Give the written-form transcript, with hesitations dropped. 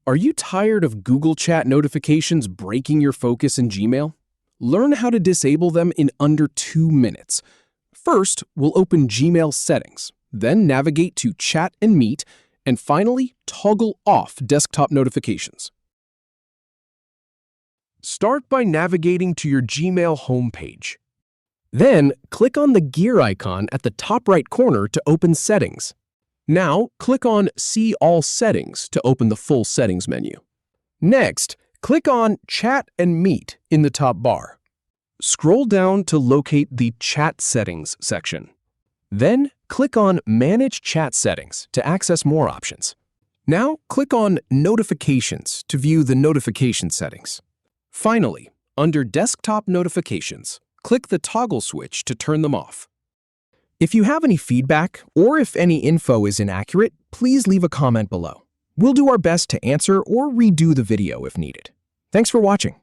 Are you tired of Google Chat notifications breaking your focus in Gmail? Learn how to disable them in under 2 minutes. First, we'll open Gmail settings, then navigate to Chat and Meet, and finally, toggle off desktop notifications. Start by navigating to your Gmail homepage. Then, click on the gear icon at the top right corner to open Settings. Now, click on See All Settings to open the full settings menu. Next, click on Chat and Meet in the top bar. Scroll down to locate the Chat Settings section. Then, click on Manage Chat Settings to access more options. Now, click on Notifications to view the notification settings. Finally, under Desktop Notifications, click the toggle switch to turn them off. If you have any feedback or if any info is inaccurate, please leave a comment below. We'll do our best to answer or redo the video if needed. Thanks for watching.